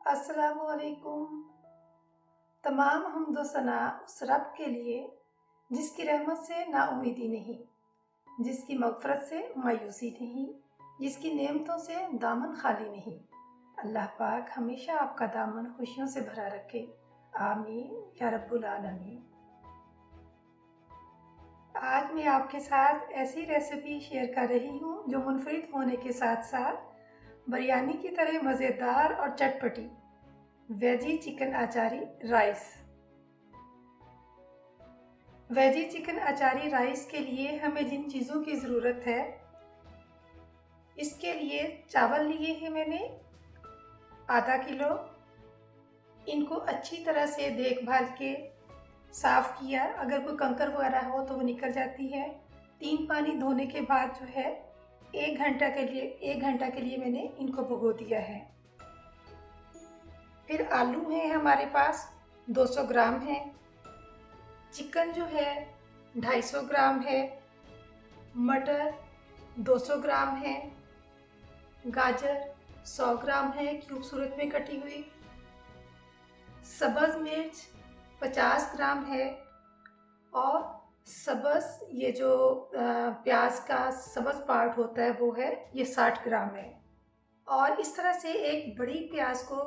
अस्सलामुअलैकुम। तमाम हम्दो सना उस रब के लिए जिसकी रहमत से नाउमीदी नहीं, जिसकी मग़फ़िरत से मायूसी नहीं, जिसकी नेमतों से दामन खाली नहीं। अल्लाह पाक हमेशा आपका दामन खुशियों से भरा रखे। आमीन या रब्बुल आलमीन। आज मैं आपके साथ ऐसी रेसिपी शेयर कर रही हूँ जो मुनफरिद होने के साथ साथ बिरयानी की तरह मज़ेदार और चटपटी veggie chicken achari rice. Veggie chicken achari rice के लिए हमें जिन चीज़ों की ज़रूरत है, इसके लिए चावल लिए हैं मैंने आधा किलो। इनको अच्छी तरह से देखभाल के साफ़ किया, अगर कोई कंकर वगैरह हो तो वो निकल जाती है। 3 पानी धोने के बाद जो है 1 घंटा के लिए मैंने इनको भिगो दिया है। फिर आलू हैं हमारे पास 200 ग्राम है। चिकन जो है 250 ग्राम है। मटर 200 ग्राम है। गाजर 100 ग्राम है क्यूब सूरत में कटी हुई। सब्ज़ मिर्च 50 ग्राम है और सब्ज़ ये जो प्याज का सब्ज़ पार्ट होता है वो है ये 60 ग्राम है। और इस तरह से एक बड़ी प्याज को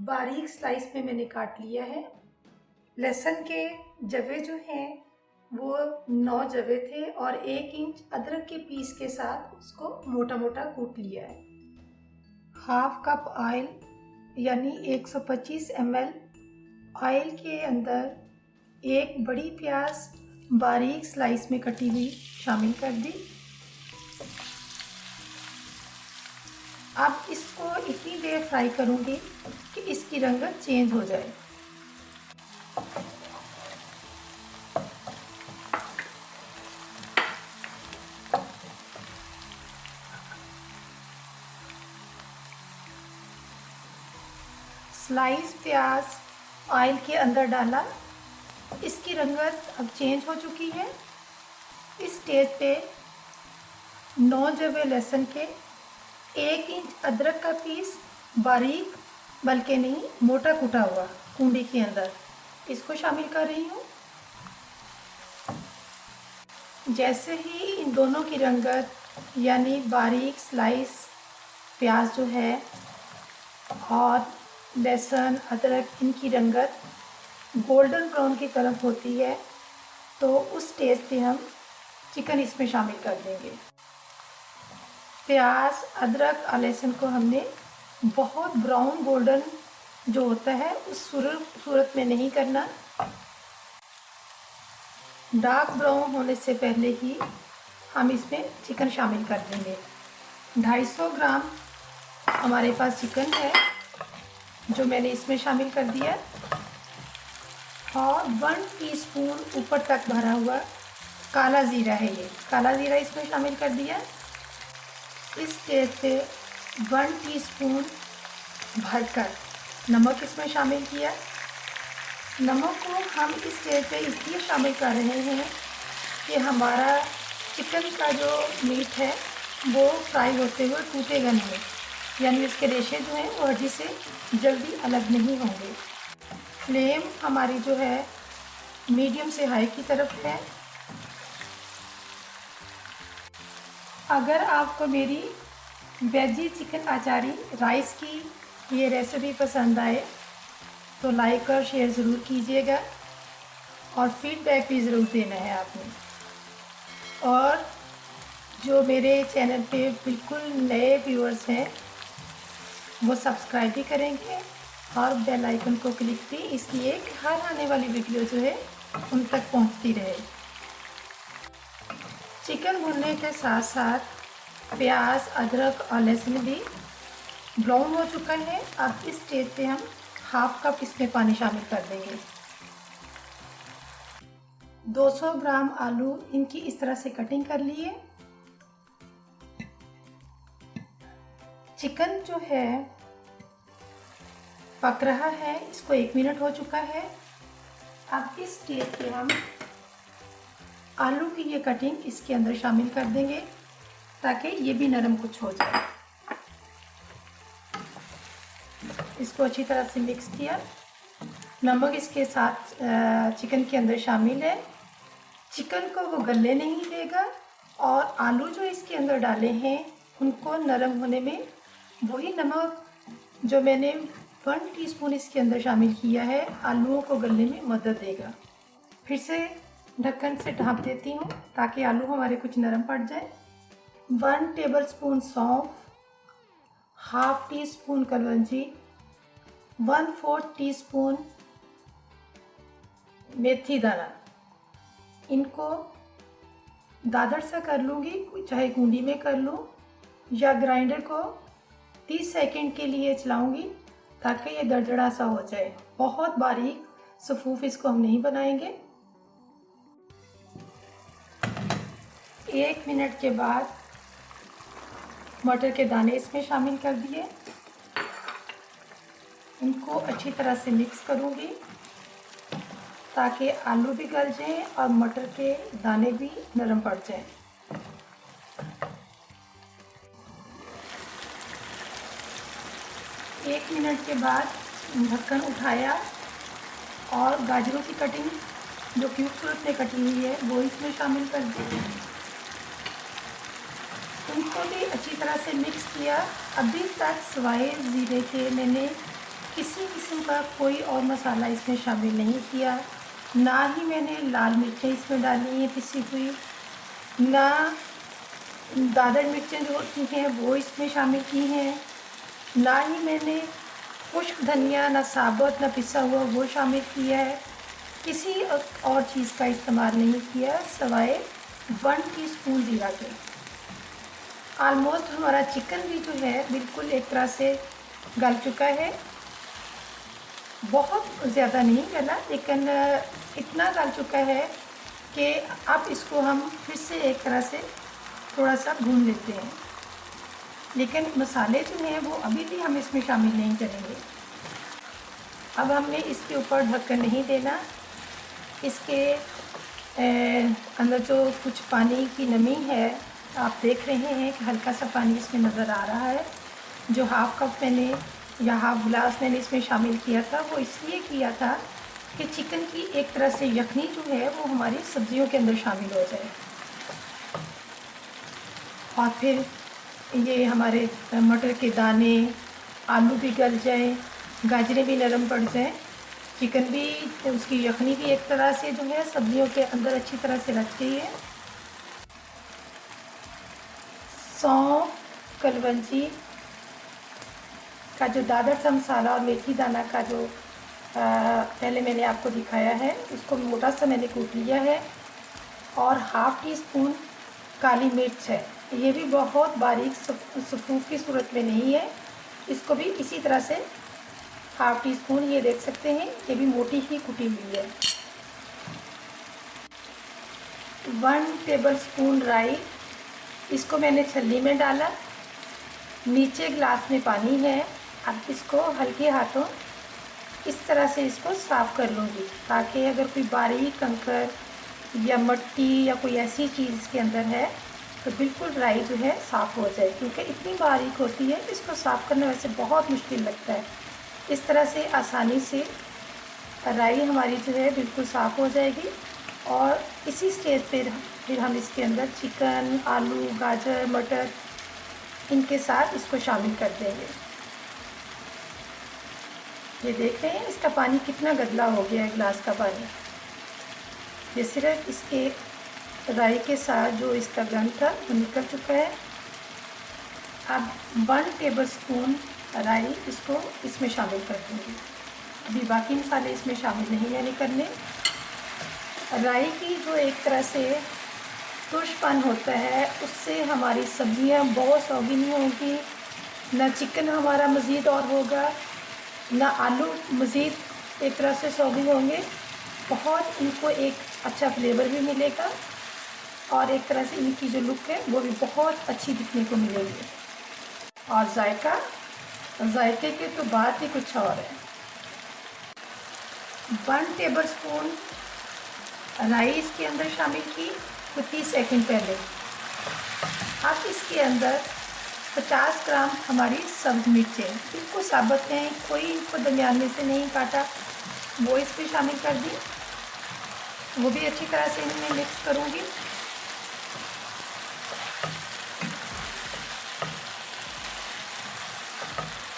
बारीक स्लाइस में मैंने काट लिया है। लहसुन के जवे जो हैं वो 9 जवे थे और 1 इंच अदरक के पीस के साथ उसको मोटा मोटा कूट लिया है। हाफ कप ऑयल यानी 125 ml ऑयल के अंदर एक बड़ी प्याज बारीक स्लाइस में कटी हुई शामिल कर दी। अब इसको इतनी देर फ्राई करूँगी कि इसकी रंगत चेंज हो जाए। स्लाइस प्याज ऑयल के अंदर डाला, इसकी रंगत अब चेंज हो चुकी है। इस स्टेज पे 9 जवे लहसुन के, 1 इंच अदरक का पीस बारीक बल्कि नहीं मोटा कूटा हुआ कूंडी के अंदर, इसको शामिल कर रही हूँ। जैसे ही इन दोनों की रंगत यानी बारीक स्लाइस प्याज जो है और लहसुन अदरक इनकी रंगत गोल्डन ब्राउन की तरफ होती है तो उस स्टेज पे हम चिकन इसमें शामिल कर देंगे। प्याज अदरक और लहसुन को हमने बहुत ब्राउन गोल्डन जो होता है उस सूरत में नहीं करना। डार्क ब्राउन होने से पहले ही हम इसमें चिकन शामिल कर देंगे। 250 ग्राम हमारे पास चिकन है जो मैंने इसमें शामिल कर दिया और 1 टीस्पून ऊपर तक भरा हुआ काला ज़ीरा है, ये काला ज़ीरा इसमें शामिल कर दिया। इस स्टेज पे 1 टीस्पून भरकर नमक इसमें शामिल किया। नमक को हम इस स्टेज पे इसलिए शामिल कर रहे हैं कि हमारा चिकन का जो मीट है वो फ्राई होते हुए टूटेगा नहीं, यानी इसके रेशे जो हैं वो हड्डी से जल्दी अलग नहीं होंगे। फ्लेम हमारी जो है मीडियम से हाई की तरफ है। अगर आपको मेरी वेजी चिकन अचारी राइस की ये रेसिपी पसंद आए तो लाइक और शेयर ज़रूर कीजिएगा और फीडबैक भी ज़रूर देना है आपने। और जो मेरे चैनल पे बिल्कुल नए व्यूअर्स हैं वो सब्सक्राइब भी करेंगे और बेल आइकन को क्लिक भी, इसलिए कि हर आने वाली वीडियो जो है उन तक पहुंचती रहे। चिकन भुनने के साथ साथ प्याज अदरक और लहसुन भी ब्राउन हो चुका है। अब इस स्टेज पे हम हाफ कप इसमें पानी शामिल कर देंगे। 200 ग्राम आलू इनकी इस तरह से कटिंग कर लिए। चिकन जो है पक रहा है, इसको 1 मिनट हो चुका है। अब इस स्टेज पे हम आलू की ये कटिंग इसके अंदर शामिल कर देंगे ताकि ये भी नरम कुछ हो जाए। इसको अच्छी तरह से मिक्स किया। नमक इसके साथ चिकन के अंदर शामिल है। चिकन को वो गलने नहीं देगा और आलू जो इसके अंदर डाले हैं उनको नरम होने में वही नमक जो मैंने 1 टीस्पून इसके अंदर शामिल किया है आलूओं को गलने में मदद देगा। फिर से ढक्कन से ढाँप देती हूँ ताकि आलू हमारे कुछ नरम पड़ जाए। 1 टेबलस्पून सौंफ, हाफ टी स्पून कलौंजी, 1/4 टीस्पून मेथी दाना, इनको दादर सा कर लूँगी, चाहे कूंडी में कर लूँ या ग्राइंडर को 30 सेकंड के लिए चलाऊँगी ताकि ये दरदरा सा हो जाए। बहुत बारीक सफूफ इसको हम नहीं बनाएंगे। 1 मिनट के बाद मटर के दाने इसमें शामिल कर दिए। इनको अच्छी तरह से मिक्स करूँगी ताकि आलू भी गल जाएं और मटर के दाने भी नरम पड़ जाएं। एक मिनट के बाद ढक्कन उठाया और गाजरों की कटिंग जो क्यूब सूरत में कटी हुई है वो इसमें शामिल कर दी। उनको भी अच्छी तरह से मिक्स किया। अभी तक सिवाय ज़ीरे के मैंने किसी किस्म का कोई और मसाला इसमें शामिल नहीं किया। ना ही मैंने लाल मिर्चें इसमें डाली हैं पिसी हुई, ना दादर मिर्चें जो होती हैं वो इसमें शामिल की हैं, ना ही मैंने खुश्क धनिया, ना साबुत, ना पिसा हुआ वो शामिल किया है। किसी और चीज़ का इस्तेमाल नहीं किया सिवाय 1 टीस्पून ज़ीरा के। ऑलमोस्ट हमारा चिकन भी जो है बिल्कुल एक तरह से गल चुका है। बहुत ज़्यादा नहीं गला लेकिन इतना गल चुका है कि अब इसको हम फिर से एक तरह से थोड़ा सा भून लेते हैं। लेकिन मसाले जो हैं वो अभी भी हम इसमें शामिल नहीं करेंगे। अब हमने इसके ऊपर ढक्कन नहीं देना। इसके अंदर जो कुछ पानी की नमी है आप देख रहे हैं कि हल्का सा पानी इसमें नज़र आ रहा है। जो हाफ़ कप मैंने या हाफ़ गिलास मैंने इसमें शामिल किया था वो इसलिए किया था कि चिकन की एक तरह से यखनी जो है वो हमारी सब्जियों के अंदर शामिल हो जाए और फिर ये हमारे मटर के दाने, आलू भी गल जाए, गाजरें भी नरम पड़ जाएं, चिकन भी उसकी यखनी भी एक तरह से जो है सब्जियों के अंदर अच्छी तरह से रच गई है। सौंफ, कलवंजी का जो दादर सा मसाला और मेथी दाना का जो पहले मैंने आपको दिखाया है उसको मोटा सा मैंने कूट लिया है और हाफ़ टी स्पून काली मिर्च है। ये भी बहुत बारीक सफूफ की सूरत में नहीं है। इसको भी इसी तरह से हाफ़ टी स्पून, ये देख सकते हैं ये भी मोटी ही कुटी हुई है। 1 टेबलस्पून राई, इसको मैंने छलनी में डाला। नीचे गिलास में पानी है। अब इसको हल्के हाथों इस तरह से इसको साफ़ कर लूँगी ताकि अगर कोई बारीक कंकर या मिट्टी या कोई ऐसी चीज़ इसके अंदर है तो बिल्कुल राई जो है साफ़ हो जाए, क्योंकि इतनी बारीक होती है इसको साफ़ करना वैसे बहुत मुश्किल लगता है। इस तरह से आसानी से राई हमारी जो है बिल्कुल साफ़ हो जाएगी और इसी स्टेज पर फिर हम इसके अंदर चिकन, आलू, गाजर, मटर इनके साथ इसको शामिल कर देंगे। ये देख रहे हैं इसका पानी कितना गदला हो गया है, गिलास का पानी। ये सिर्फ इसके राई के साथ जो इसका गंध था वो निकल चुका है। अब 1 टेबलस्पून राई इसको इसमें शामिल कर दूँगी। अभी बाकी मसाले इसमें शामिल नहीं मैंने करने। राई की जो एक तरह से तुरशपन होता है उससे हमारी सब्जियां बहुत सौगी नहीं होगी, ना चिकन हमारा मज़ीद और होगा, ना आलू मज़ीद एक तरह से सौगी होंगे। बहुत इनको एक अच्छा फ्लेवर भी मिलेगा और एक तरह से इनकी जो लुक है वो भी बहुत अच्छी दिखने को मिलेगी। और जायके की तो बात ही कुछ और है। 1 टेबलस्पून राई इसके अंदर शामिल की 30 सेकंड पहले। अब इसके अंदर 50 ग्राम हमारी सब्ज़ मिर्चें बिल्कुल साबुत हैं, कोई इनको दरमियान में से नहीं काटा, वो इसमें शामिल कर दी। वो भी अच्छी तरह से इनमें मिक्स करूँगी।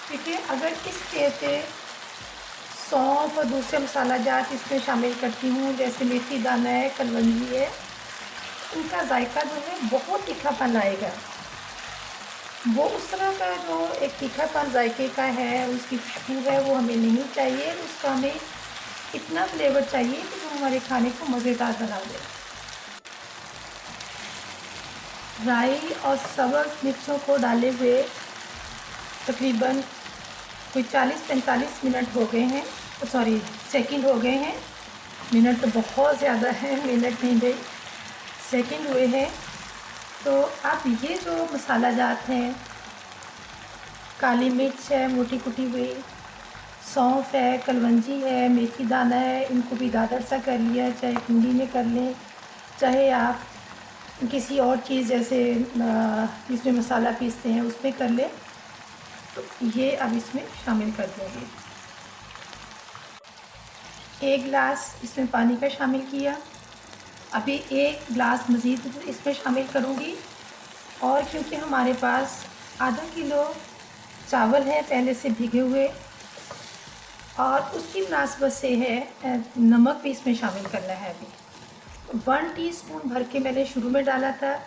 ठीक है, अगर इस स्टेज पे सौंफ और दूसरे मसाला जात इसमें शामिल करती हूँ, जैसे मेथी दाना है, कलवंजी है, इनका जायका जो है बहुत तीखापन आएगा। वो उस तरह का जो एक तीखापन जायके का है, उसकी खुशबू है, वो हमें नहीं चाहिए। उसका हमें इतना फ्लेवर चाहिए कि जो हमारे खाने को मज़ेदार बना दे। राई और सब्ज़ मिर्चों को डाले हुए तकरीबन कोई 40-45 मिनट हो गए हैं, सॉरी सेकंड हो गए हैं। मिनट तो बहुत ज़्यादा है, मिनट नहीं भाई, सेकंड हुए हैं। तो आप ये जो मसाला जात हैं, काली मिर्च है मोटी कुटी हुई, सौंफ है, कलवंजी है, मेथी दाना है, इनको भी दादर सा कर लिया, चाहे कुंडी में कर लें, चाहे आप किसी और चीज़ जैसे जिसमें मसाला पीसते हैं उसमें कर लें। तो ये अब इसमें शामिल कर देंगे। 1 गिलास इसमें पानी का शामिल किया। अभी 1 गिलास मज़ीद इसमें शामिल करूँगी। और क्योंकि हमारे पास आधा किलो चावल है पहले से भिगे हुए, और उसकी मुनासबत से है नमक भी इसमें शामिल करना है। अभी 1 टीस्पून भर के मैंने शुरू में डाला था,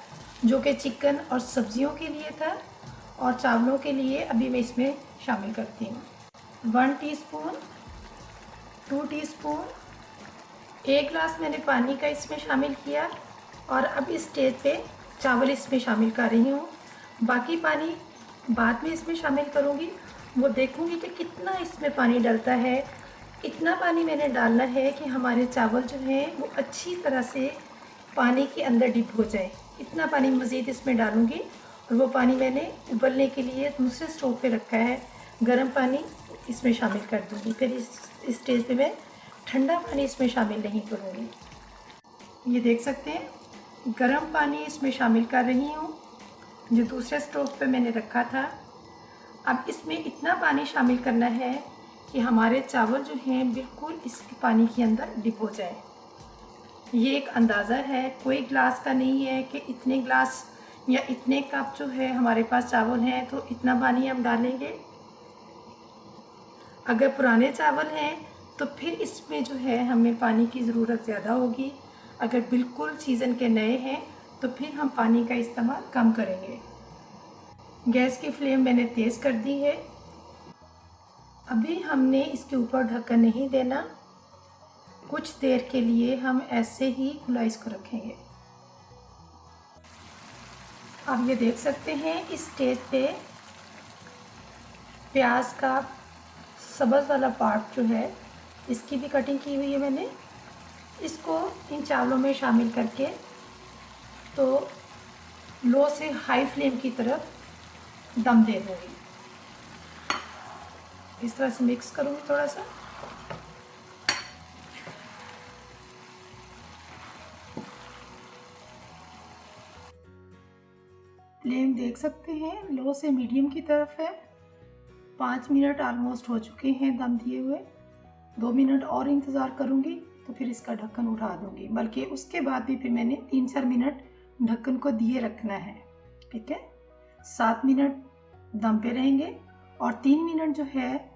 जो कि चिकन और सब्जियों के लिए था, और चावलों के लिए अभी मैं इसमें शामिल करती हूँ 1 टीस्पून, 2 टीस्पून, 1 गिलास मैंने पानी का इसमें शामिल किया। और अब इस स्टेज पे चावल इसमें शामिल कर रही हूँ। बाकी पानी बाद में इसमें शामिल करूँगी। वो देखूँगी कि कितना इसमें पानी डलता है। इतना पानी मैंने डालना है कि हमारे चावल जो हैं वो अच्छी तरह से पानी के अंदर डिप हो जाए। इतना पानी मज़ीद इसमें डालूँगी। और वो पानी मैंने उबलने के लिए दूसरे स्टोव पे रखा है, गर्म पानी इसमें शामिल कर दूँगी। फिर इस स्टेज पे मैं ठंडा पानी इसमें शामिल नहीं करूँगी। ये देख सकते हैं गर्म पानी इसमें शामिल कर रही हूँ, जो दूसरे स्टोव पे मैंने रखा था। अब इसमें इतना पानी शामिल करना है कि हमारे चावल जो हैं बिल्कुल इस पानी के अंदर डिप हो जाए। ये एक अंदाज़ा है, कोई ग्लास का नहीं है कि इतने ग्लास या इतने कप जो है हमारे पास चावल हैं तो इतना पानी हम डालेंगे। अगर पुराने चावल हैं तो फिर इसमें जो है हमें पानी की ज़रूरत ज़्यादा होगी। अगर बिल्कुल सीज़न के नए हैं तो फिर हम पानी का इस्तेमाल कम करेंगे। गैस की फ्लेम मैंने तेज़ कर दी है। अभी हमने इसके ऊपर ढक्कन नहीं देना, कुछ देर के लिए हम ऐसे ही खुला इसको रखेंगे। आप ये देख सकते हैं इस स्टेज पे प्याज का सब्ज़ वाला पार्ट जो है इसकी भी कटिंग की हुई है मैंने। इसको इन चावलों में शामिल करके तो लो से हाई फ्लेम की तरफ दम दे दूँगी। इस तरह से मिक्स करूँगी थोड़ा सा। फ्लेम देख सकते हैं लो से मीडियम की तरफ है। 5 मिनट ऑलमोस्ट हो चुके हैं दम दिए हुए। 2 मिनट और इंतज़ार करूँगी तो फिर इसका ढक्कन उठा दूँगी, बल्कि उसके बाद भी फिर मैंने 3-4 मिनट ढक्कन को दिए रखना है। ठीक है, 7 मिनट दम पे रहेंगे और 3 मिनट जो है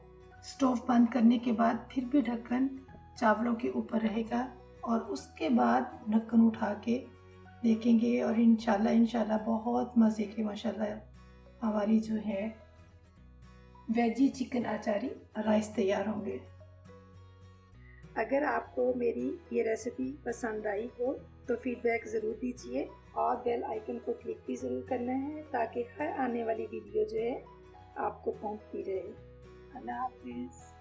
स्टोव बंद करने के बाद फिर भी ढक्कन चावलों के ऊपर रहेगा, और उसके बाद ढक्कन उठा के देखेंगे और इंशाल्लाह बहुत मज़े के माशाल्लाह हमारी जो है वेजी चिकन अचारी राइस तैयार होंगे। अगर आपको मेरी ये रेसिपी पसंद आई हो तो फीडबैक ज़रूर दीजिए और बेल आइकन को क्लिक भी ज़रूर करना है, ताकि हर आने वाली वीडियो जो है आपको पहुंचती रहे। अल्लाह हाफिज़।